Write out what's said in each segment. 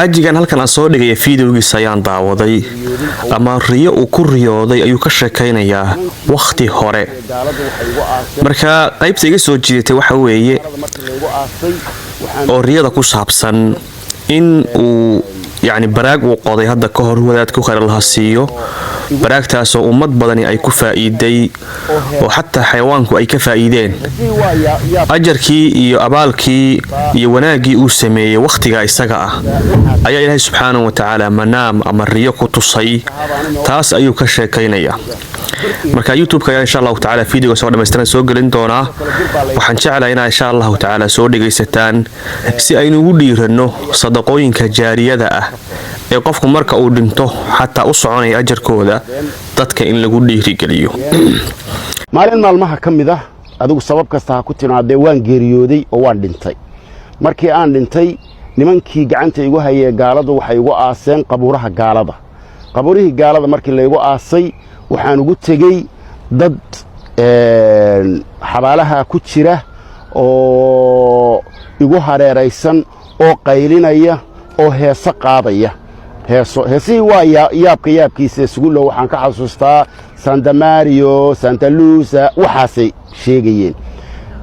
xaajigan halkan aan soo dhigaya fiidiyowgiisa ayaan daawaday ama riyo uu ku riyooday ayuu ka sheekaynayaa wakhti hore. marka qaybta iga soo jiidatay waxa weeye oo riyada ku saabsan in uu يعني براق وقضي هذا كهر وداد كخير الله سيو براق تاسو أمد بدني أي كفائدي وحتى حيوانك أي كفائدين أجركي يأبالكي يوناجي أسمي وقت جاي سجاء أي الله سبحانه وتعالى منام أمر رياكو تصي تاس أيو كشكينيا marka youtube-ka ayaa insha Allah ta'ala video soo dhameystiran soo gelin doona waxaan jeclahay in insha Allah ta'ala soo dhageysataan si aynu ugu dhiirano sadaqooyinka jaariyada ah ee qofku marka uu dhinto xataa u soconaya ajarkooda dadka in lagu dhiirigeliyo. maalin maalmaha kamid ah adigu sabab kasta ha ku timaadee waan geeriyooday oo waan dhintay. markii aan dhintay nimankii gacanta igu hayay gaalada waxay igu aaseen qabuuraha gaalada. qabuurihii gaalada markii la igu aasay waxaan ugu tagay dad xabaalaha ku jira oo igu hareeraysan oo qaylinaya oo heeso qaadaya. heesii waa yaabkiisa isugu loo waxaan ka xasuustaa Santa Mario, Santa Lucia waxaasay sheegayeen.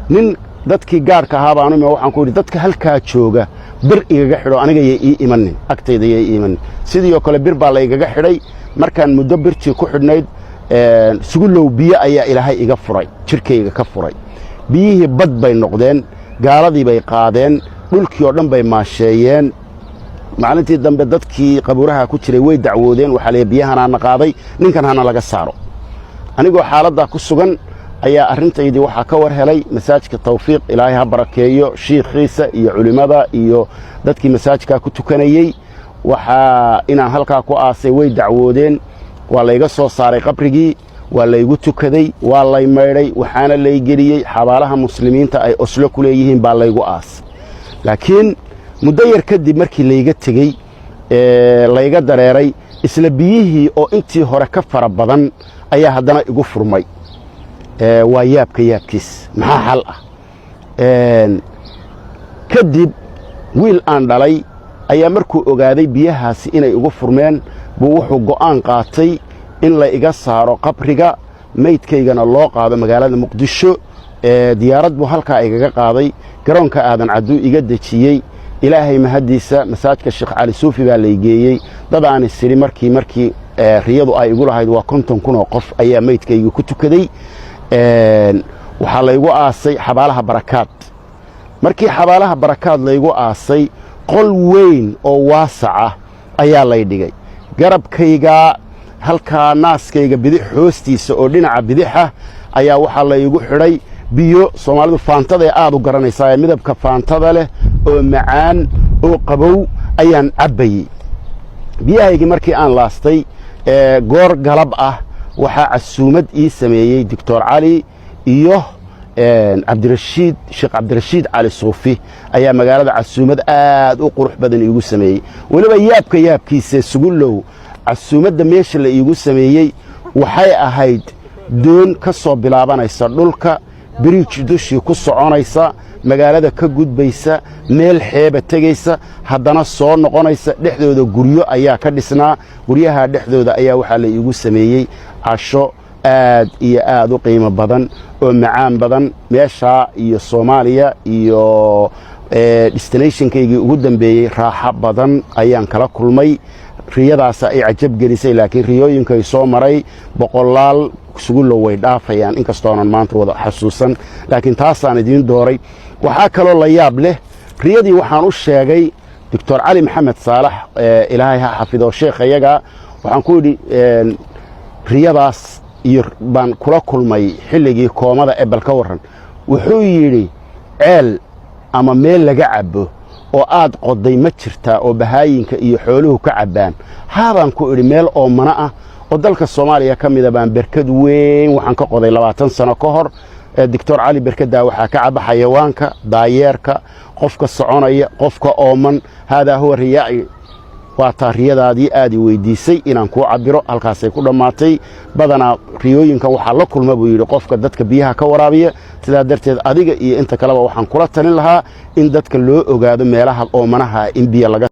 nin dadkii gaarka ahaa baan waxaan ku yiri dadka halkaa jooga bir igaga xidho aniga ii imanin agtayda ii imanin. sidoo kale bir baa la igaga xidhay markaan muddo birtii ku xidhnayd sugulow biyo ayaa ilaahay iga furay jirkayga ka furay. biyihii bad bay noqdeen gaaladii bay qaadeen dhulkii oo dhan bay maasheeyeen. maalintii dambe dadkii qabuuraha ku jiray way dacwoodeen waxa la biyahana qaaday ninkan hana laga saaro. anigoo xaaladda ku sugan ayaa arintaydii waxa ka war helay masaajidka Tawfiiq ilaahay ha barakeeyo sheekhiisa iyo culimada iyo dadkii masaajidka ku tukanayay waxa inaan halka ku aasay way dacwoodeen. waa la iga soo saaray qabrigii waa la igu tukaday waa la meeray waxaana la igeliyay xabaalaha muslimiinta ay Oslo ku leeyihiin baa la igu aas. laakiin muddo yar kadib markii la iga tagay la iga dareeray isla biyihii oo intii hore ka fara badan ayaa haddana igu furmay. waa yaabkiis maxaa xal ah. kadib wiil aan dhalay ayaa markuu ogaaday biyahaasi inay ugu furmeen buu wuxuu go'aan qaatay in la iga saaro qabriga meydkaygana loo qaado magaalada Muqdisho. diyaarad buu halka igaga qaaday garoonka aadan caduu iga dajiyay. ilaahay mahadiisa masaajidka Sheekh Ali Suufi baa la igeeyay. dad aan isiri markii riyadu ay igu lahayd waa 50,000 oo qof ayaa meydkayga ku tukaday. waxaa la igu aasay xabaalaha barakaad. markii xabaalaha barakaad la igu aasay qol weyn oo waasac ah ayaa la dhigay. garabkayga halka naaskayga bidix hoostiisa oo dhinaca bidixa ayaa waxa la igu xidhay biyo Soomaalidu faantada aad u garanaysaa midabka faantada leh oo macaan oo qabow ayaan cabayay. biyahaygi markii aan laastay goor galab ah waxa casuumad ii sameeyay Dr. Ali iyo Sheikh Cabdirashiid Ali Suufi ayaa magaalada casuumad aad u qurux badan iigu sameeyay. waliba yaabkiisa sugulow casuumadda meesha la iigu sameeyay waxay ahayd doon ka soo bilaabanaysa dhulka bridge dushii ku soconaysa magaalada ka gudbaysa meel xeeba tagaysa haddana soo noqonaysa dhexdooda guryo ayaa ka dhisnaa. guryaha dhexdooda ayaa waxa la iigu sameeyay casho aad iyo aad u qiimo badan oo macaan badan. meesha iyo Soomaaliya iyo destinationkaygii ugu dambeeyay raaxo badan ayaan kala kulmay. riyadaas ay cajab gelisay laakiin riyooyinka ay soo maray boqolaal sugulow way dhaafayaan inkastoo aan maanta wada xasuusan laakiin taasaan idin dooray. waxa kale la yaab leh riyadii waxaan u sheegay Dr. Ali Maxamed Saalax ilaahay ha xafido sheekhayaga. waxaan ku yiri riyadaas iyo baan kula kulmay xilligii koomada ee balka waran. wuxuu yiri ceel ama meel laga cabo oo aad qoday ma jirtaa oo bahaayinka iyo xooluhu ka cabaan. haabaan ku iri meel oo mana ah oo dalka Soomaaliya kamid ah baan berkad weyn waxaan ka qoday 20 sano ka hor. Dr. Ali berkada waxa ka caba xayawaanka daayeerka qofka soconaya qofka ooman. hada huwa riyaa'i waa taariyadaadii aad weydiisay inaan ku cabiro halkaas ay ku dhamaatay. badana riyooyinka waxa la kulma buu yiri qofka dadka biyaha ka waraabiya. sidaa darteed adiga iyo inta kale waxaan kula talin lahaa in dadka loo ogaado meelaha oomanaha in biyo laga